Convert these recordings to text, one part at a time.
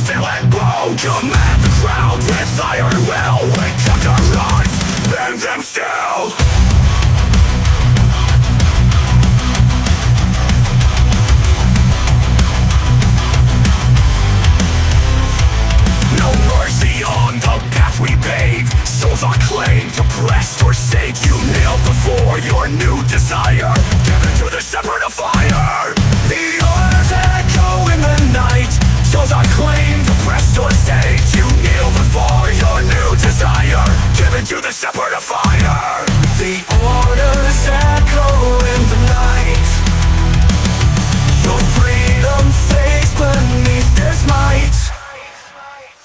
steel and bone. Command the crowd with iron will. We kept our lives, bend them still. No mercy on the path we pave. Souls unclaimed, oppressed or saved. You kneel before your new desire, given to the shepherd of fire. The orders echo in the night. Souls unclaimed, oppressed or saved. You kneel before your new desire, given to the shepherd of fire. The orders echo in the night. Your freedom fades beneath this might.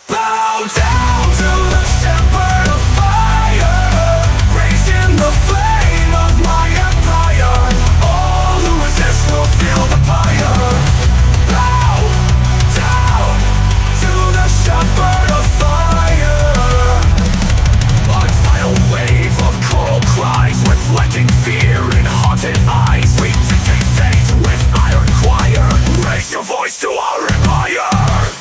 Bow down to the shepherd of fire, raising the flame of my empire. All who resist will feel the fire. Bow down to the shepherd of fire. A tidal wave of choral cries, reflecting fear in haunted eyes. We dictate fate with iron choir. Raise your voice to our empire.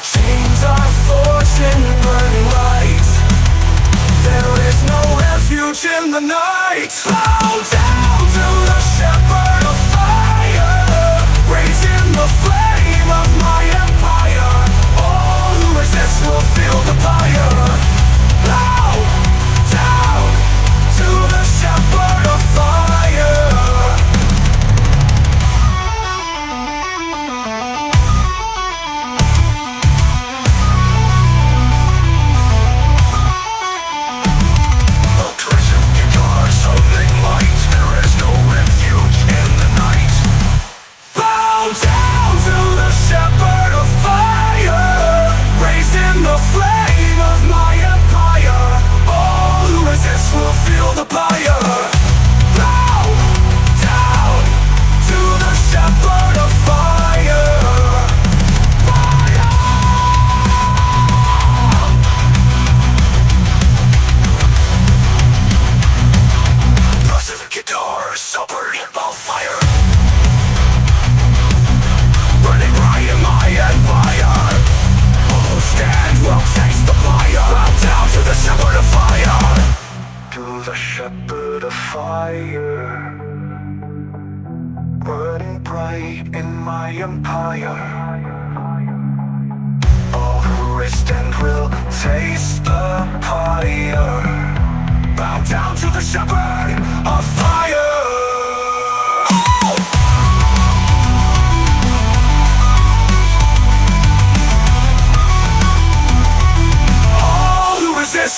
Chains are forged in burning light. There is no refuge in the night. Bow down to the shepherd of fire, raising the flame of my empire. All who resist will feel the fire. Bow down to the shepherd of fire.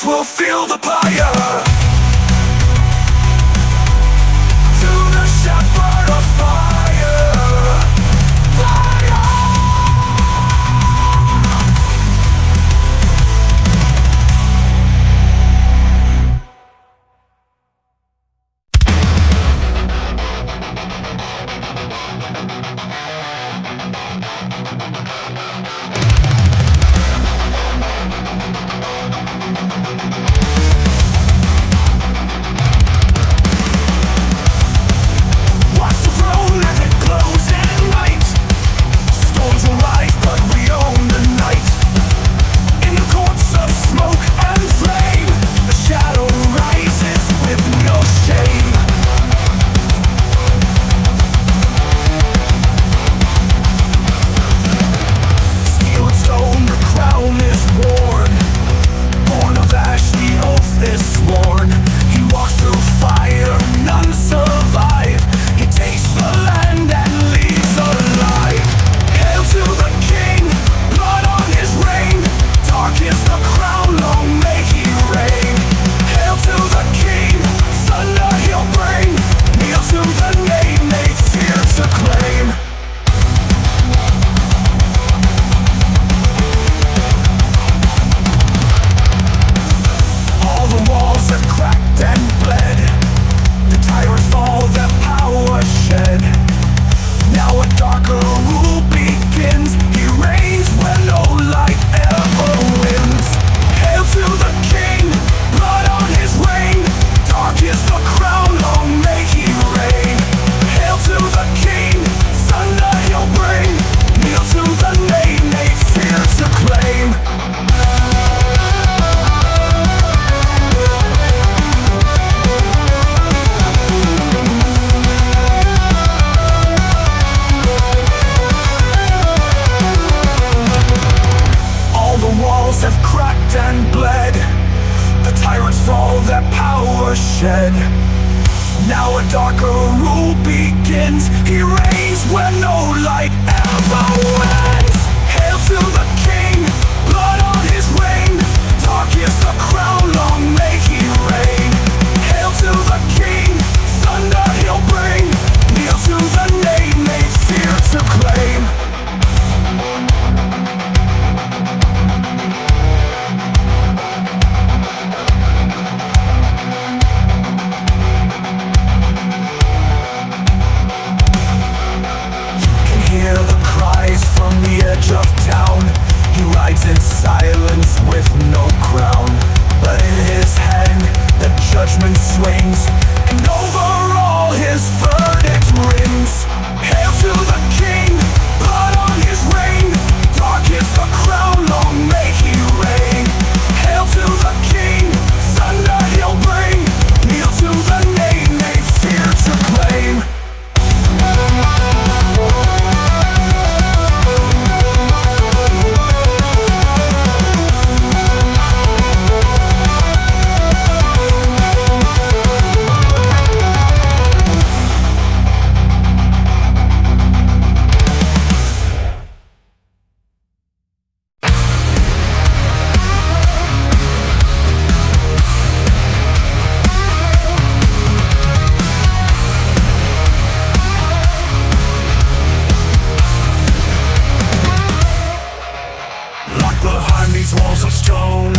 Will feel the fire. To the shepherd of fire. Fire. bloodshed. Now a darker rule begins. He reigns where no light ever wins. Hail to the king, blood on his reign. Dark is the crown, long may he reign. Hail to the king, thunder he'll bring. Kneel to the name they fear to claim. Hear the cries from the edge of town. He rides in silence with no crown, but in his hand the judgment swings, and over all his verdict rings. Hail to the king, blood on his reign. Dark is the crown, long may he reign. Hail to the king, thunder he'll bring. Kneel to the name they fear to claim. Behind these walls of stone,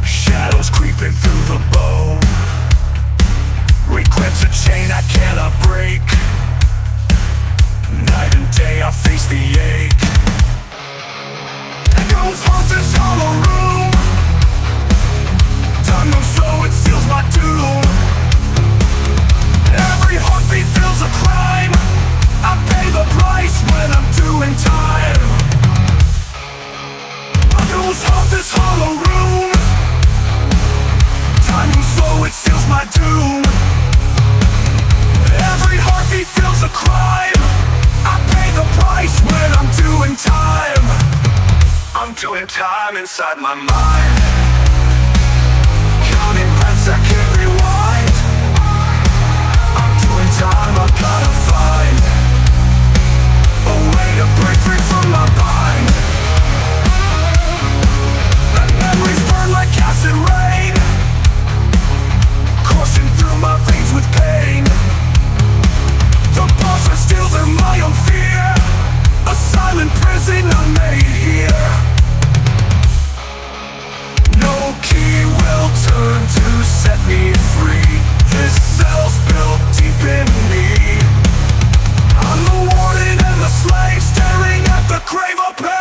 shadows creeping through the bone. Requiem's a chain I cannot break. Night and day I face the ache. Echoes haunt this hollow room. Time moves slow, it seals my doom. Every heartbeat feels a crime. I pay the price when I'm doing time. Echoes haunt this hollow room. Time moves slow, it seals my doom. Every heartbeat feels a crime. I pay the price when I'm doing time. I'm doing time inside my mind. Counting breaths I can't rewind. I'm doing time, I've gotta find a way to break free from my bind. Memories burn like acid rain, coursing through my veins with pain. The bars are still, they're my own fear. A silent prison unmade here. No key will turn to set me free. This cell's built deep in me. I'm the warden and the slave, staring at the grave of pain.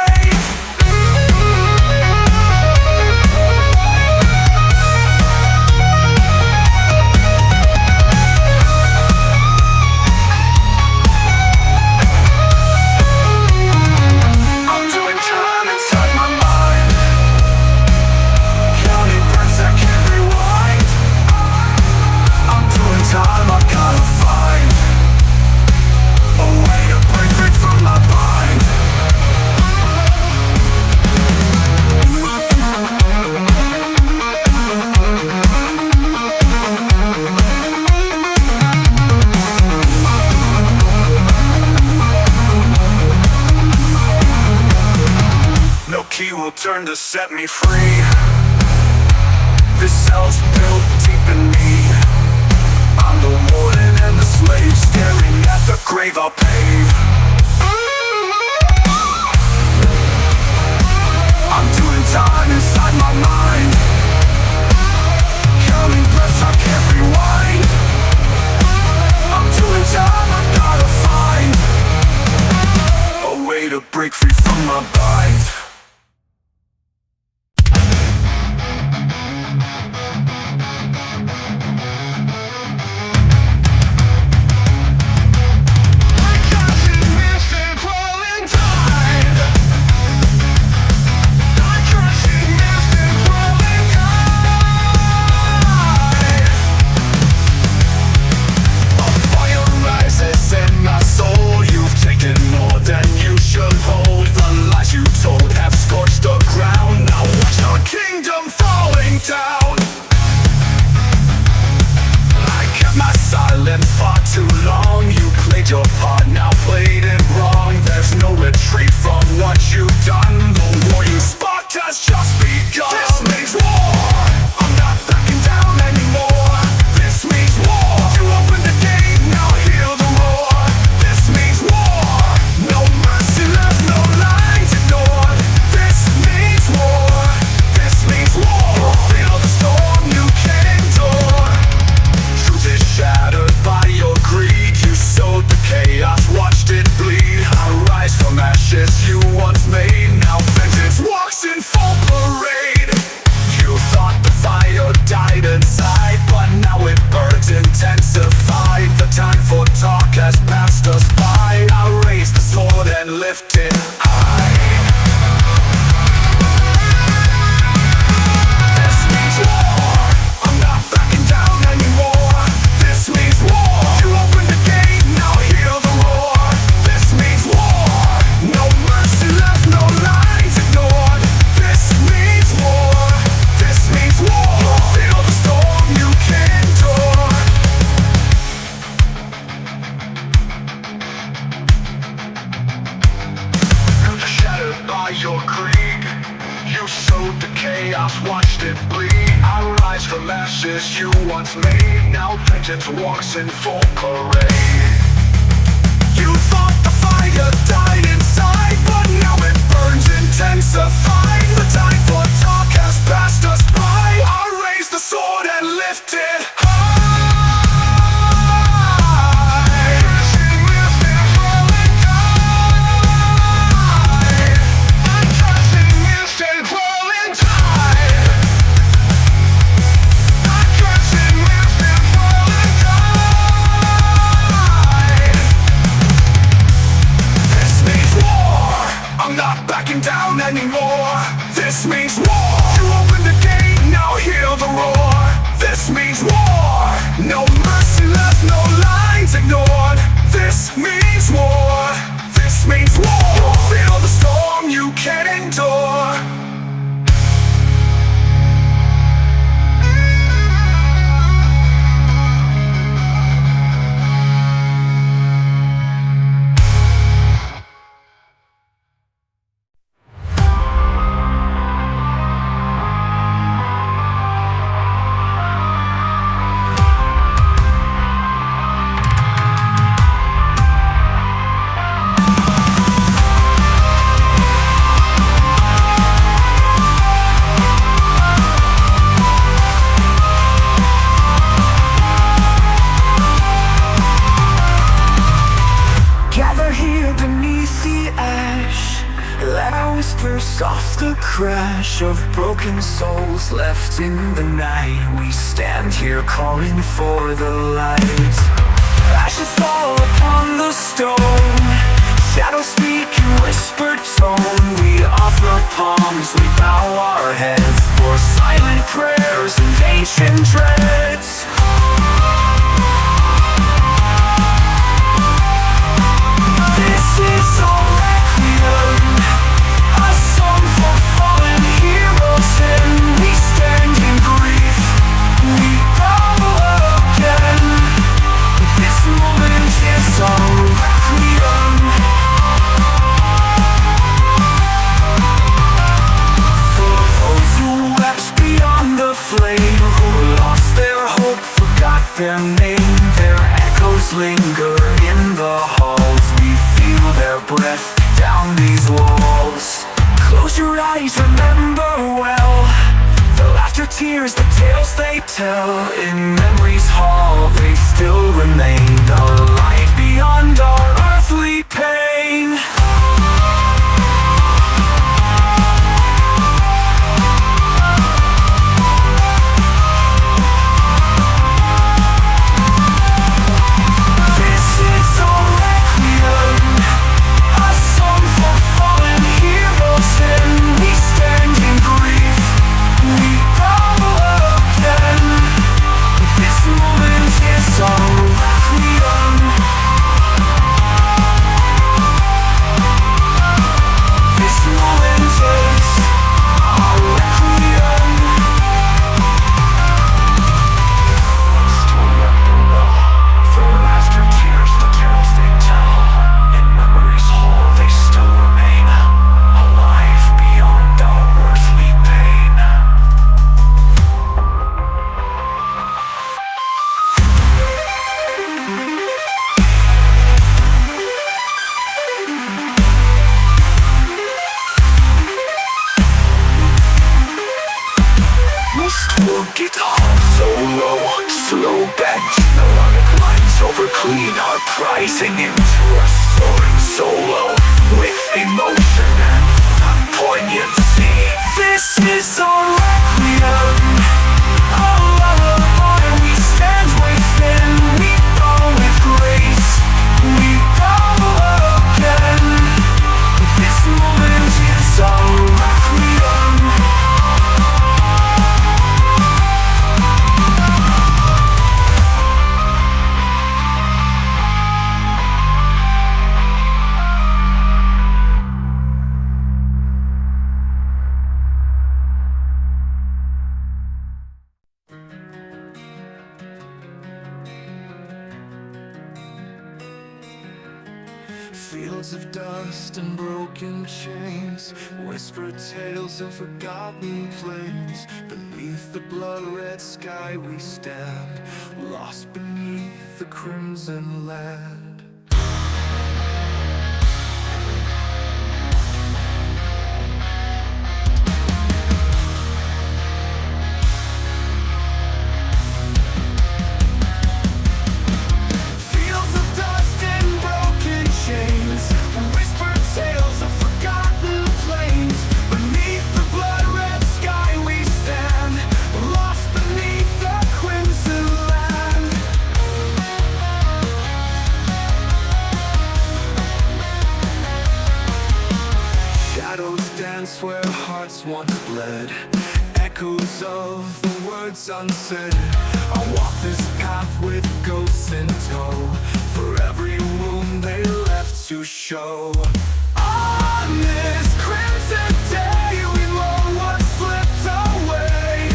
Turn to set me free. This cell's built deep in me. I'm the warden and the slave, staring at the grave I'll pave. I'm doing time inside my mind. Counting breaths I can't rewind. I'm doing time, I've gotta find a way to break free from my bind. fought too long. You played your part, now played it wrong. There's no retreat from what you've done. The war you sparked has just begun. This means war. I'm not backing down anymore. This means war. You opened the gate, now hear the roar. This means war. No mercy left, no lines ignored. This means war. This means war. Feel the storm you can't endure. Truth is shattered by your greed. You sowed the chaos, watched it bleed. I rise from ashes you once made. Now vengeance walks in full parade. You thought the fire died inside, but now it burns intensified. The time for talk has passed us by. I raise the sword and lift it high. This means war. I'm not backing down anymore. This means war. You opened the gate, now hear the roar. This means war. No mercy left, no lines ignored. This means war. This means war. Feel the storm you can't endure. Shattered by your greed. You sowed the chaos, watched it bleed. I rise from ashes you once made. Now vengeance walks in full parade. You thought the fire died inside, but now it burns intensified. The time for talk has passed us by. I raise the sword and lift it high. Down anymore. This means war. You opened the gate, now hear the roar. This means war. No mercy left, no lines ignored. This means war. This means war. Feel the storm you can't endure. Soft the crash of broken souls left in the night. We stand here calling for the light. Ashes fall upon the stone. Shadows speak in whispered tone. We offer palms, we bow our heads for silent prayers and ancient dreads. This is our requiem, a song for fallen heroes, and we stand in grief, we bow again. This moment is our requiem. For those who wept beyond the flame, who lost their hope, forgot their name. Their echoes linger in the halls. We feel their breath down these walls. Close your eyes, remember well the laughter, tears, the tales they tell. In memory's hall they still remain, a light beyond our earthly pain. This is our requiem, a song for fallen heroes, and we stand in grief, we bow again. This moment is our requiem. rising into a soaring solo with emotion and poignancy. This is our requiem. Oh, we stand within. We go with grace. We go again. This moment is our requiem. Fields of dust and broken chains, whispered tales of forgotten plains. Beneath the blood-red sky we stand, lost beneath the crimson land. Where hearts once bled, echoes of the words unsaid. I walk this path with ghosts in tow, for every wound they left to show. On this crimson day we mourn what slipped away.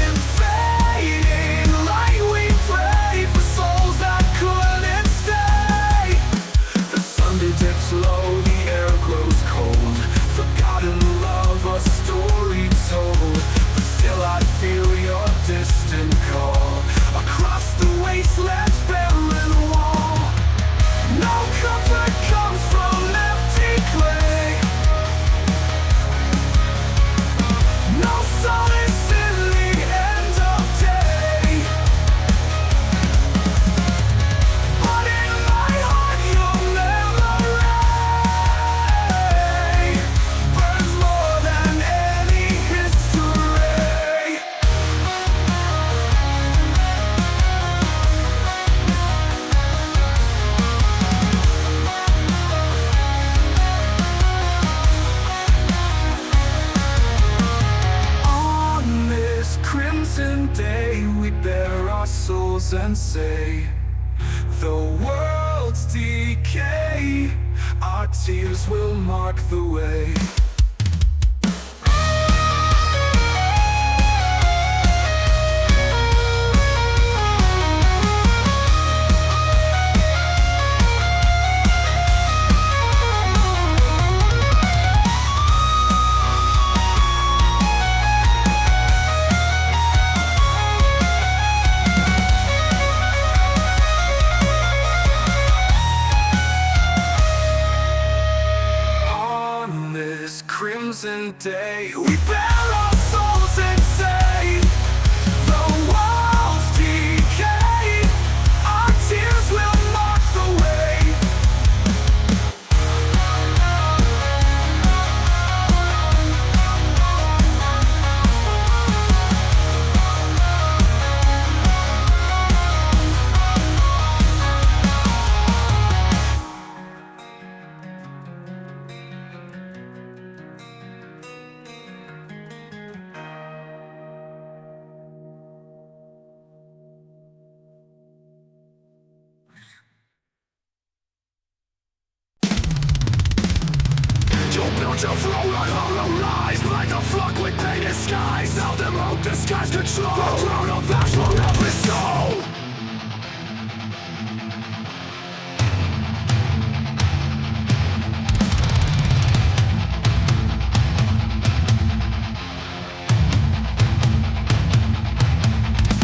In fading light we pray for souls that couldn't stay. The sun dips low, the air grows cold. Forgotten love, a story told. But still I feel your distant call across the wasteland's barren wall. No comfort comes from empty clay. No solace in the end of day. But in my heart your memory burns more than any history. On this crimson day we bare our souls and say, the world's decay, our tears will mark the way. Crimson day, we bare our souls and say, the world's decay, our tears will mark the way. Build your throne on hollow lies, like a flock with painted skies. Now them hope disguise control. The throne of ash will never soul.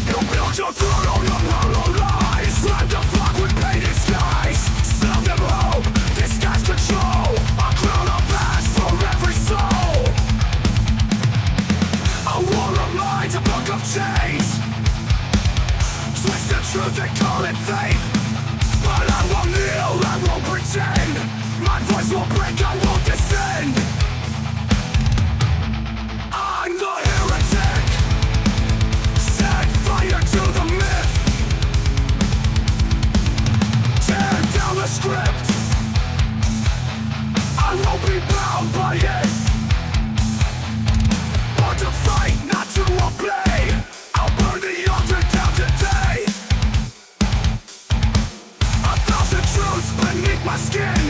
You build your throne on hollow lies, like a flock with painted skies. Now them hope disguise control. A crown of ash for every soul. A war of minds, a book of chains. Twist the truth and call it faith. But I won't kneel, I won't pretend. My voice will break, I won't descend. I'm the heretic. Set fire to the myth. Tear down the script. I won't be bound by it. Born to fight, not to obey. I'll burn the altar down today. 1,000 truths beneath my skin,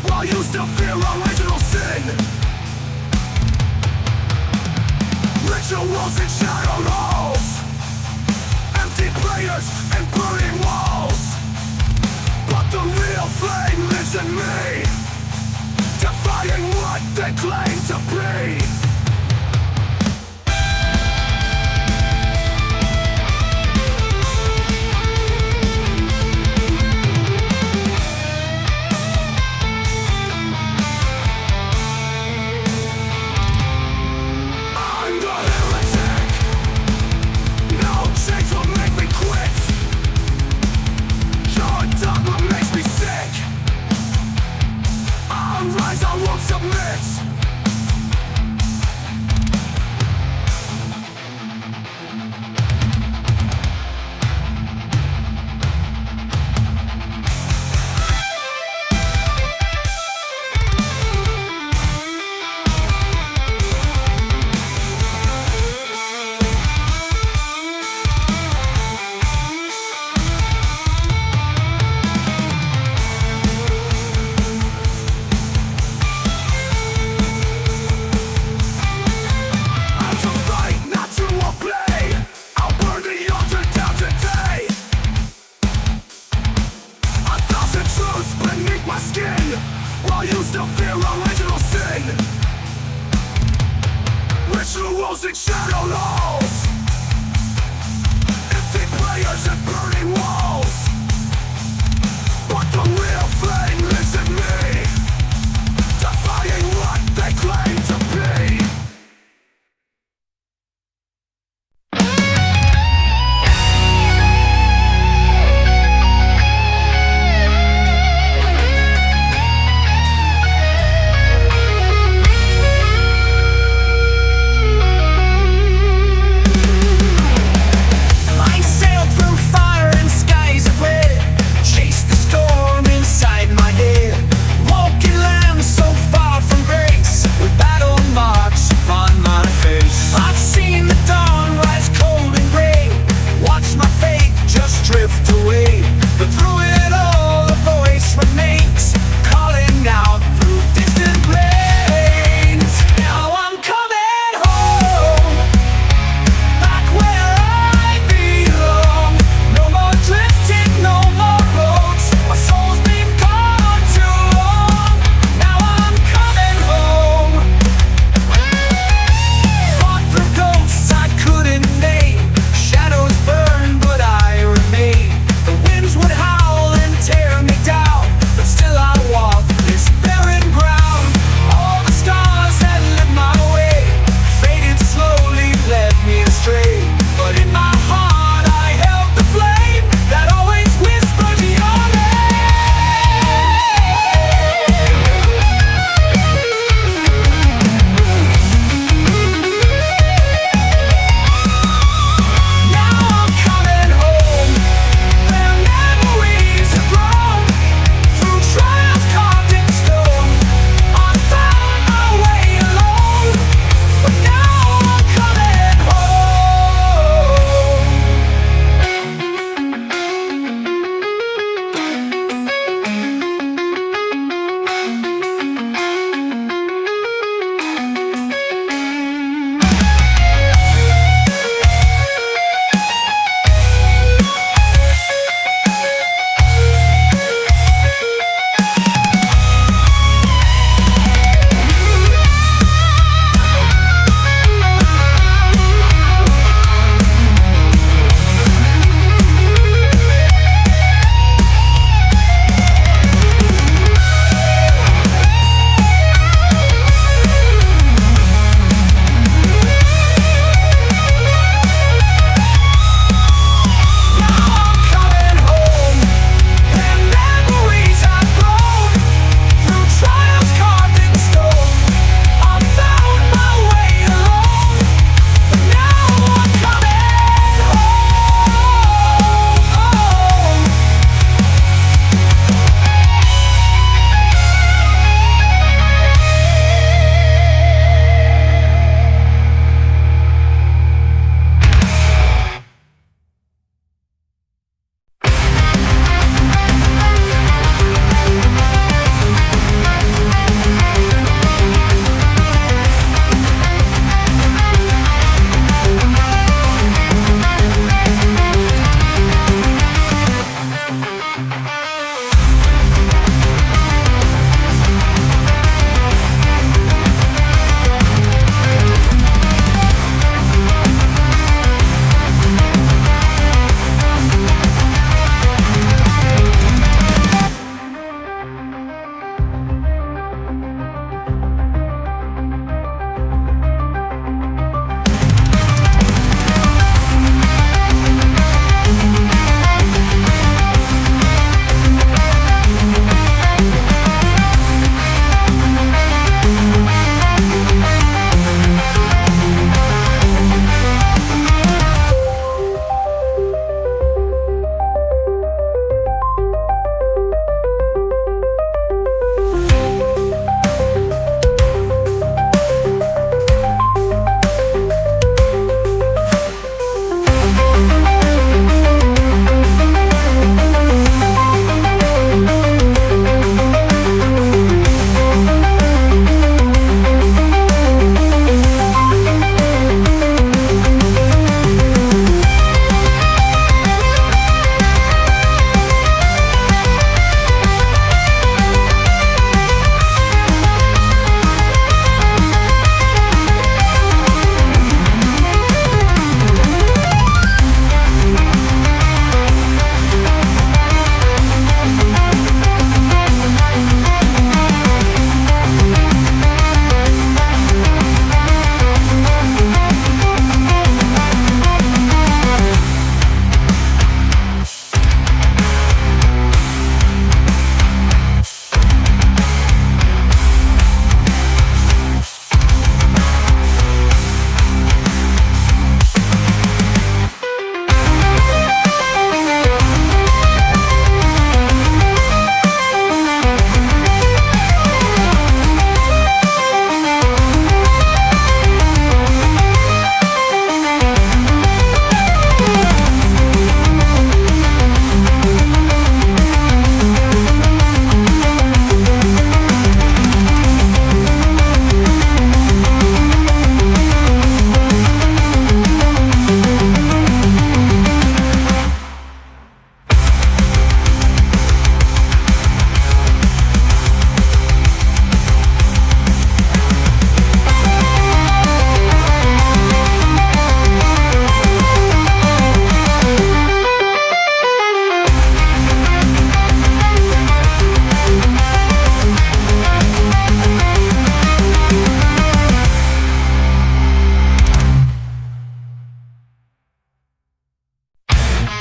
while you still fear original sin. Rituals and shadowed halls, empty prayers and burning walls. But the real flame lives in me, defying what they claim to be.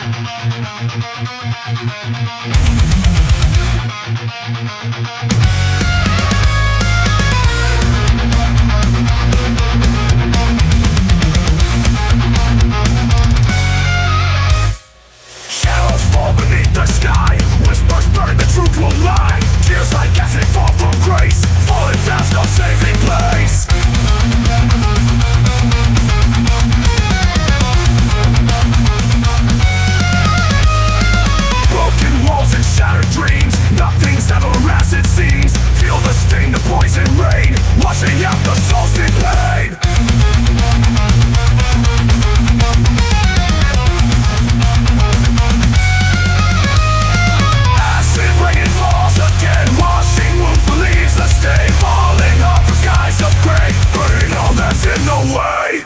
Shadows fall beneath the sky, whispers burn, the truth will lie. Tears like acid fall from grace, falling fast, no saving place. Broken walls and shattered dreams, nothing's ever as it seems. Feel the sting, the poison rain, washing out the souls in pain. Acid rain falls again, washing wounds, believes the stain. Falling off the skies of gray, burning all that's in the way.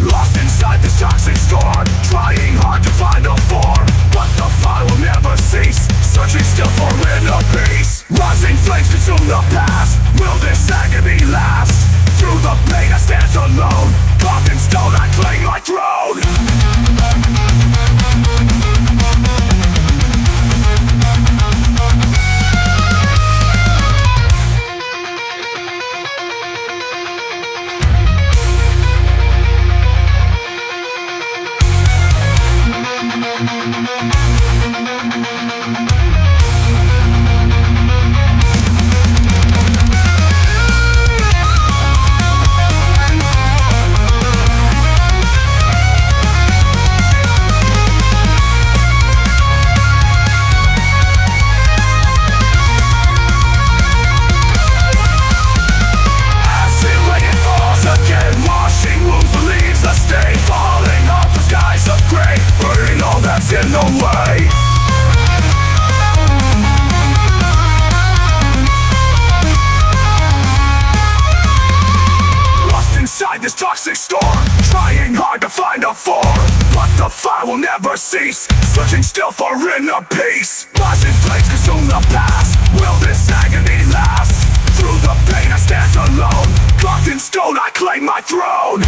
Lost inside this toxic storm, trying hard to find a form, but the fire will never cease, searching still for inner peace. Rising flames consume the past, will this agony last? Through the pain I stand alone, carved in stone I claim my throne. In the way. Lost inside this toxic storm, trying hard to find a form, but the fire will never cease, searching still for inner peace. Rising flames consume the past, will this agony last? Through the pain I stand alone, carved in stone I claim my throne.